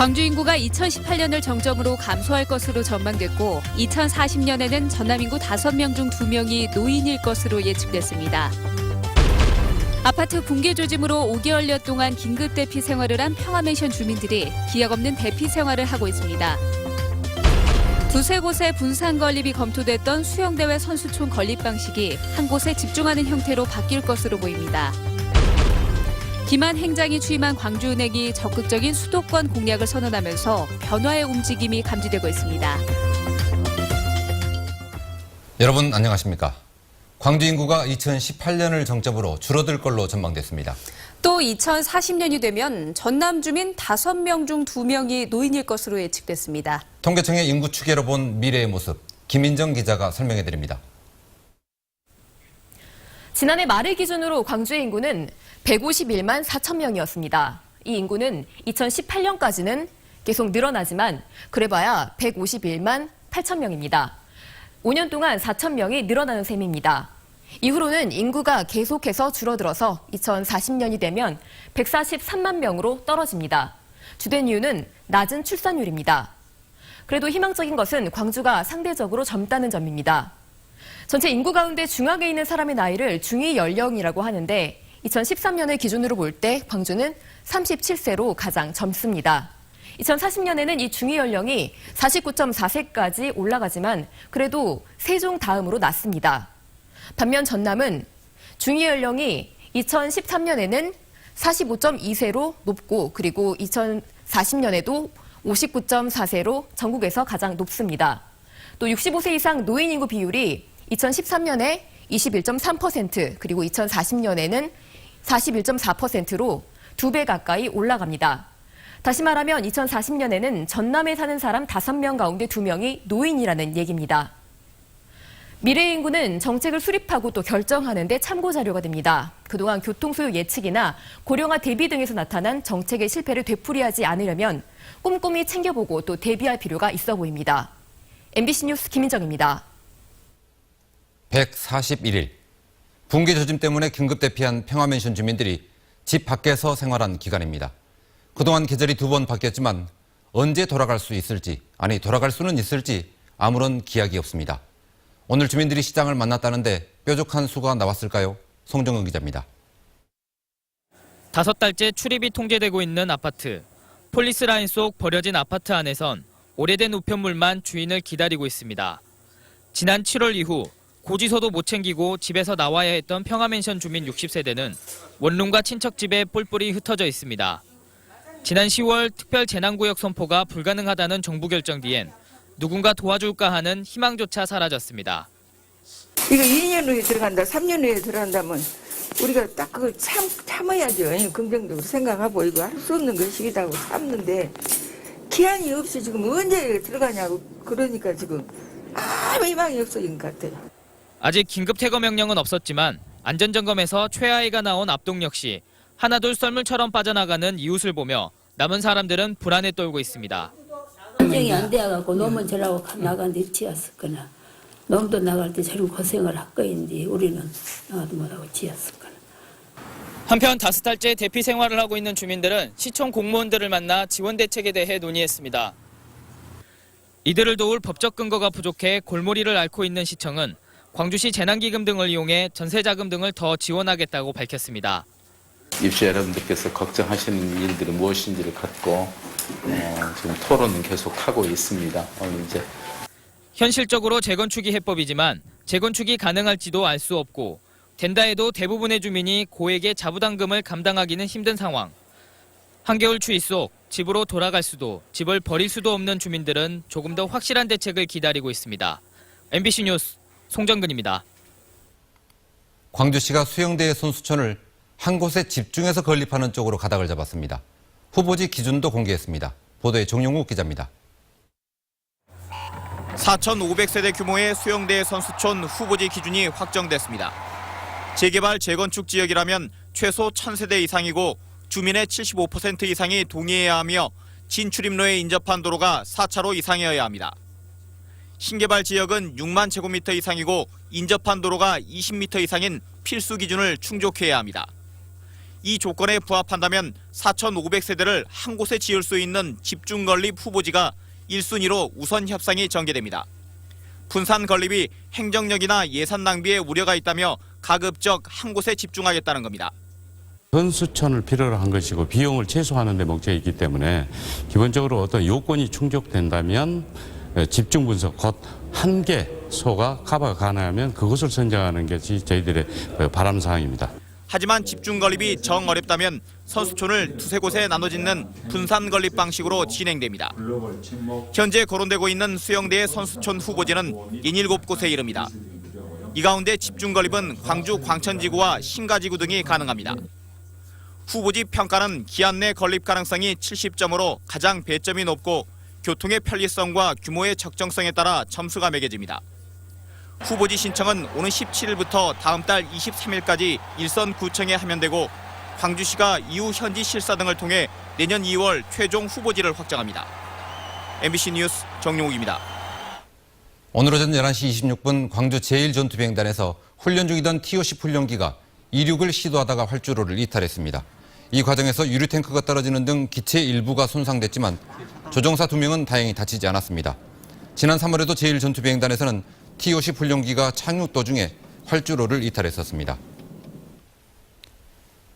광주 인구가 2018년을 정점으로 감소할 것으로 전망됐고 2040년에는 전남 인구 5명 중 2명이 노인일 것으로 예측됐습니다. 아파트 붕괴 조짐으로 5개월여 동안 긴급 대피 생활을 한 평화맨션 주민들이 기약 없는 대피 생활을 하고 있습니다. 두세 곳의 분산 건립이 검토됐던 수영대회 선수촌 건립 방식이 한 곳에 집중하는 형태로 바뀔 것으로 보입니다. 김한 행장이 취임한 광주은행이 적극적인 수도권 공략을 선언하면서 변화의 움직임이 감지되고 있습니다. 여러분 안녕하십니까? 광주 인구가 2018년을 정점으로 줄어들 걸로 전망됐습니다. 또 2040년이 되면 전남 주민 5명 중 2명이 노인일 것으로 예측됐습니다. 통계청의 인구 추계로 본 미래의 모습, 김인정 기자가 설명해드립니다. 지난해 말을 기준으로 광주의 인구는 151만 4천 명이었습니다. 이 인구는 2018년까지는 계속 늘어나지만 그래봐야 151만 8천 명입니다. 5년 동안 4천 명이 늘어나는 셈입니다. 이후로는 인구가 계속해서 줄어들어서 2040년이 되면 143만 명으로 떨어집니다. 주된 이유는 낮은 출산율입니다. 그래도 희망적인 것은 광주가 상대적으로 젊다는 점입니다. 전체 인구 가운데 중앙에 있는 사람의 나이를 중위 연령이라고 하는데 2013년을 기준으로 볼 때 광주는 37세로 가장 젊습니다. 2040년에는 이 중위 연령이 49.4세까지 올라가지만 그래도 세종 다음으로 낮습니다. 반면 전남은 중위 연령이 2013년에는 45.2세로 높고 그리고 2040년에도 59.4세로 전국에서 가장 높습니다. 또 65세 이상 노인 인구 비율이 2013년에 21.3% 그리고 2040년에는 41.4%로 2배 가까이 올라갑니다. 다시 말하면 2040년에는 전남에 사는 사람 5명 가운데 2명이 노인이라는 얘기입니다. 미래의 인구는 정책을 수립하고 또 결정하는 데 참고 자료가 됩니다. 그동안 교통수요 예측이나 고령화 대비 등에서 나타난 정책의 실패를 되풀이하지 않으려면 꼼꼼히 챙겨보고 또 대비할 필요가 있어 보입니다. MBC 뉴스 김인정입니다. 141일. 붕괴 조짐 때문에 긴급 대피한 평화맨션 주민들이 집 밖에서 생활한 기간입니다. 그동안 계절이 2번 바뀌었지만 언제 돌아갈 수 있을지, 아니 돌아갈 수는 있을지 아무런 기약이 없습니다. 오늘 주민들이 시장을 만났다는데 뾰족한 수가 나왔을까요? 송정은 기자입니다. 5달째 출입이 통제되고 있는 아파트. 폴리스라인 속 버려진 아파트 안에선 오래된 우편물만 주인을 기다리고 있습니다. 지난 7월 이후 고지서도 못 챙기고 집에서 나와야 했던 평화맨션 주민 60세대는 원룸과 친척집에 뿔뿔이 흩어져 있습니다. 지난 10월 특별 재난구역 선포가 불가능하다는 정부 결정 뒤엔 누군가 도와줄까 하는 희망조차 사라졌습니다. 이거 2년 후에 들어간다, 3년 후에 들어간다면 우리가 딱 그걸 참아야죠. 긍정적으로 생각하고 이거 할 수 없는 것이기도 참는데 기한이 없이 지금 언제 들어가냐고 그러니까 지금 아무 희망이 없어진 것 같아요. 아직 긴급 퇴거 명령은 없었지만 안전점검에서 최하위가 나온 압동 역시 하나둘 썰물처럼 빠져나가는 이웃을 보며 남은 사람들은 불안에 떨고 있습니다. 안정이 안 돼갖고 놈은 저라고 나가는데 지었을거나 놈도 나갈 때 저런 고생을 할 거인데 우리는 나가도 못하고 지었을거나. 한편 5달째 대피 생활을 하고 있는 주민들은 시청 공무원들을 만나 지원 대책에 대해 논의했습니다. 이들을 도울 법적 근거가 부족해 골머리를 앓고 있는 시청은 광주시 재난기금 등을 이용해 전세자금 등을 더 지원하겠다고 밝혔습니다. 입시 여러분들께서 걱정하시는 일들이 무엇인지를 갖고 지금 토론은 계속하고 있습니다. 현실적으로 재건축이 해법이지만 재건축이 가능할지도 알 수 없고 된다 해도 대부분의 주민이 고액의 자부담금을 감당하기는 힘든 상황. 한겨울 추위 속 집으로 돌아갈 수도 집을 버릴 수도 없는 주민들은 조금 더 확실한 대책을 기다리고 있습니다. MBC 뉴스 송정근입니다. 광주시가 수영대회 선수촌을 한 곳에 집중해서 건립하는 쪽으로 가닥을 잡았습니다. 후보지 기준도 공개했습니다. 보도에 정용욱 기자입니다. 4,500세대 규모의 수영대회 선수촌 후보지 기준이 확정됐습니다. 재개발, 재건축 지역이라면 최소 1,000세대 이상이고 주민의 75% 이상이 동의해야 하며 진출입로에 인접한 도로가 4차로 이상이어야 합니다. 신개발 지역은 6만 제곱미터 이상이고 인접한 도로가 20m 이상인 필수 기준을 충족해야 합니다. 이 조건에 부합한다면 4,500세대를 한 곳에 지을 수 있는 집중건립 후보지가 1순위로 우선 협상이 전개됩니다. 분산 건립이 행정력이나 예산 낭비에 우려가 있다며 가급적 한 곳에 집중하겠다는 겁니다. 선수촌을 필요로 한 것이고 비용을 최소화하는 데 목적이 있기 때문에 기본적으로 어떤 요건이 충족된다면 집중 분석, 곧 한 개소가 커버가 가능하면 그것을 선정하는 것이 저희들의 바람 사항입니다. 하지만 집중 건립이 정 어렵다면 선수촌을 두세 곳에 나눠 짓는 분산 건립 방식으로 진행됩니다. 현재 거론되고 있는 수영대의 선수촌 후보지는 77곳에 이릅니다. 이 가운데 집중 건립은 광주 광천지구와 신가지구 등이 가능합니다. 후보지 평가는 기한 내 건립 가능성이 70점으로 가장 배점이 높고 교통의 편리성과 규모의 적정성에 따라 점수가 매겨집니다. 후보지 신청은 오는 17일부터 다음 달 23일까지 일선구청에 하면 되고 광주시가 이후 현지 실사 등을 통해 내년 2월 최종 후보지를 확정합니다. MBC 뉴스 정용욱입니다. 오늘 오전 11시 26분 광주 제1전투비행단에서 훈련 중이던 T-50 훈련기가 이륙을 시도하다가 활주로를 이탈했습니다. 이 과정에서 유류탱크가 떨어지는 등 기체 일부가 손상됐지만 조종사 2명은 다행히 다치지 않았습니다. 지난 3월에도 제1전투비행단에서는 T-50 훈련기가 착륙 도중에 활주로를 이탈했었습니다.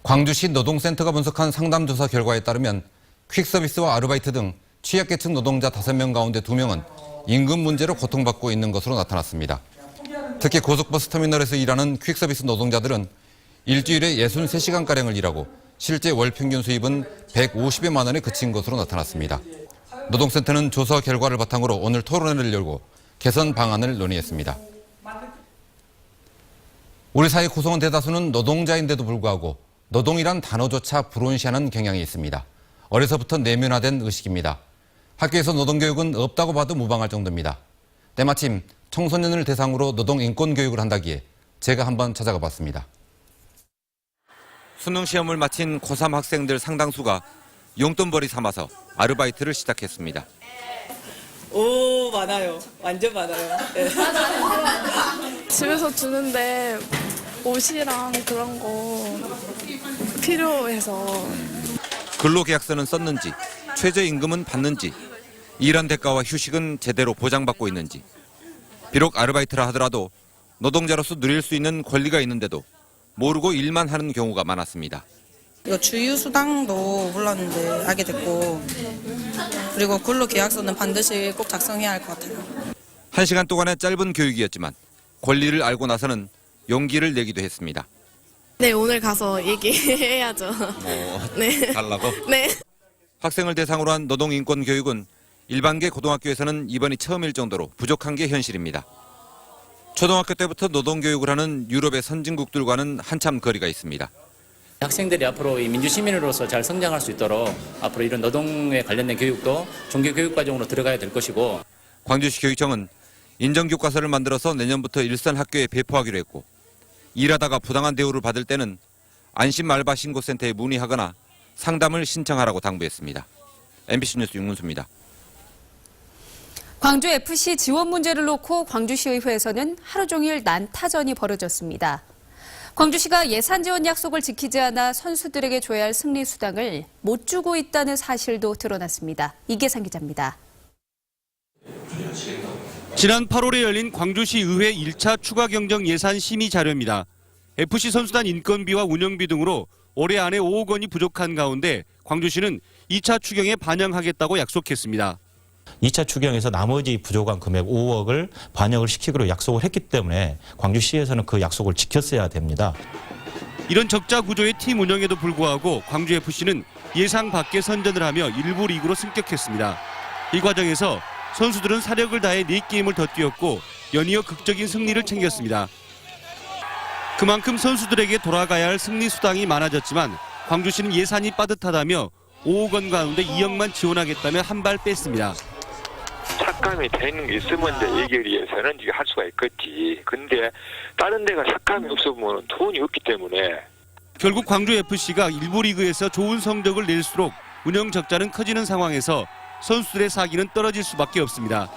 광주시 노동센터가 분석한 상담조사 결과에 따르면 퀵서비스와 아르바이트 등 취약계층 노동자 5명 가운데 2명은 임금 문제로 고통받고 있는 것으로 나타났습니다. 특히 고속버스 터미널에서 일하는 퀵서비스 노동자들은 일주일에 63시간가량을 일하고 실제 월 평균 수입은 150여만 원에 그친 것으로 나타났습니다. 노동센터는 조사 결과를 바탕으로 오늘 토론회를 열고 개선 방안을 논의했습니다. 우리 사회 구성원 대다수는 노동자인데도 불구하고 노동이란 단어조차 불온시하는 경향이 있습니다. 어려서부터 내면화된 의식입니다. 학교에서 노동교육은 없다고 봐도 무방할 정도입니다. 때마침 청소년을 대상으로 노동인권교육을 한다기에 제가 한번 찾아가 봤습니다. 수능 시험을 마친 고3 학생들 상당수가 용돈벌이 삼아서 아르바이트를 시작했습니다. 오, 많아요. 완전 많아요. 네. 집에서 주는데 옷이랑 그런 거 필요해서. 근로계약서는 썼는지, 최저임금은 받는지, 일한 대가와 휴식은 제대로 보장받고 있는지. 비록 아르바이트라 하더라도 노동자로서 누릴 수 있는 권리가 있는데도 모르고 일만 하는 경우가 많았습니다. 이거 주휴수당도 몰랐는데 알게 됐고, 그리고 근로계약서는 반드시 꼭 작성해야 할 것 같아요. 1시간 동안의 짧은 교육이었지만 권리를 알고 나서는 용기를 내기도 했습니다. 네, 오늘 가서 얘기해야죠. 네. 달라고? 네. 학생을 대상으로 한 노동인권 교육은 일반계 고등학교에서는 이번이 처음일 정도로 부족한 게 현실입니다. 초등학교 때부터 노동교육을 하는 유럽의 선진국들과는 한참 거리가 있습니다. 학생들이 앞으로 이 민주시민으로서 잘 성장할 수 있도록 앞으로 이런 노동에 관련된 교육도 종교교육과정으로 들어가야 될 것이고, 광주시 교육청은 인정교과서를 만들어서 내년부터 일선 학교에 배포하기로 했고, 일하다가 부당한 대우를 받을 때는 안심알바신고센터에 문의하거나 상담을 신청하라고 당부했습니다. MBC 뉴스 윤문수입니다. 광주FC 지원 문제를 놓고 광주시의회에서는 하루 종일 난타전이 벌어졌습니다. 광주시가 예산 지원 약속을 지키지 않아 선수들에게 줘야 할 승리 수당을 못 주고 있다는 사실도 드러났습니다. 이계상 기자입니다. 지난 8월에 열린 광주시 의회 1차 추가 경정 예산 심의 자료입니다. FC 선수단 인건비와 운영비 등으로 올해 안에 5억 원이 부족한 가운데 광주시는 2차 추경에 반영하겠다고 약속했습니다. 2차 추경에서 나머지 부족한 금액 5억을 반영을 시키기로 약속을 했기 때문에 광주시에서는 그 약속을 지켰어야 됩니다. 이런 적자 구조의 팀 운영에도 불구하고 광주FC는 예상 밖의 선전을 하며 일부 리그로 승격했습니다. 이 과정에서 선수들은 사력을 다해 4게임을 더 뛰었고 연이어 극적인 승리를 챙겼습니다. 그만큼 선수들에게 돌아가야 할 승리 수당이 많아졌지만 광주시는 예산이 빠듯하다며 5억 원 가운데 2억만 지원하겠다며 한 발 뺐습니다. 삭감이 되는 게 있으면 이제 얘기를 위해서는 이게 할 수가 있겠지. 근데 다른 데가 삭감이 없으면 돈이 없기 때문에. 결국 광주FC가 일부 리그에서 좋은 성적을 낼수록 운영 적자는 커지는 상황에서 선수들의 사기는 떨어질 수밖에 없습니다.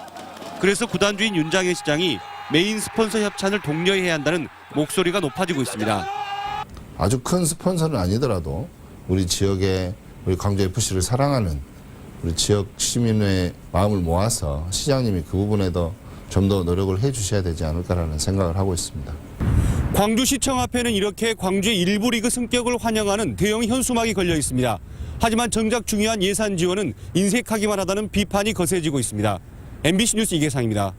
그래서 구단주인 윤장현 시장이 메인 스폰서 협찬을 독려해야 한다는 목소리가 높아지고 있습니다. 아주 큰 스폰서는 아니더라도 우리 지역에 우리 광주FC를 사랑하는 우리 지역 시민의 마음을 모아서 시장님이 그 부분에도 좀 더 노력을 해 주셔야 되지 않을까라는 생각을 하고 있습니다. 광주시청 앞에는 이렇게 광주의 일부 리그 승격을 환영하는 대형 현수막이 걸려 있습니다. 하지만 정작 중요한 예산 지원은 인색하기만 하다는 비판이 거세지고 있습니다. MBC 뉴스 이계상입니다.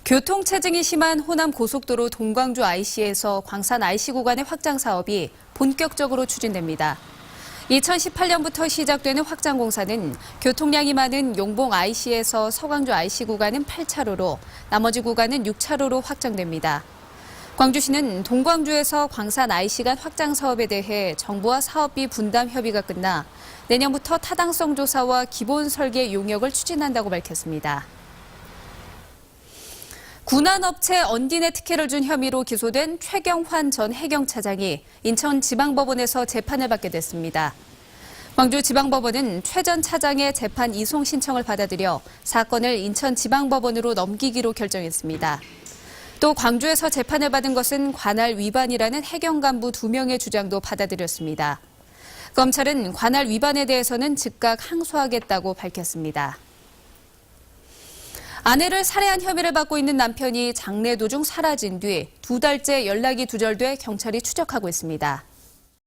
교통체증이 심한 호남 고속도로 동광주 IC에서 광산 IC 구간의 확장 사업이 본격적으로 추진됩니다. 2018년부터 시작되는 확장 공사는 교통량이 많은 용봉 IC에서 서광주 IC 구간은 8차로로 나머지 구간은 6차로로 확장됩니다. 광주시는 동광주에서 광산 IC 간 확장 사업에 대해 정부와 사업비 분담 협의가 끝나 내년부터 타당성 조사와 기본 설계 용역을 추진한다고 밝혔습니다. 군안업체 언딘에 특혜를 준 혐의로 기소된 최경환 전 해경차장이 인천지방법원에서 재판을 받게 됐습니다. 광주지방법원은 최 전 차장의 재판 이송 신청을 받아들여 사건을 인천지방법원으로 넘기기로 결정했습니다. 또 광주에서 재판을 받은 것은 관할 위반이라는 해경 간부 2명의 주장도 받아들였습니다. 검찰은 관할 위반에 대해서는 즉각 항소하겠다고 밝혔습니다. 아내를 살해한 혐의를 받고 있는 남편이 장례 도중 사라진 뒤 2달째 연락이 두절돼 경찰이 추적하고 있습니다.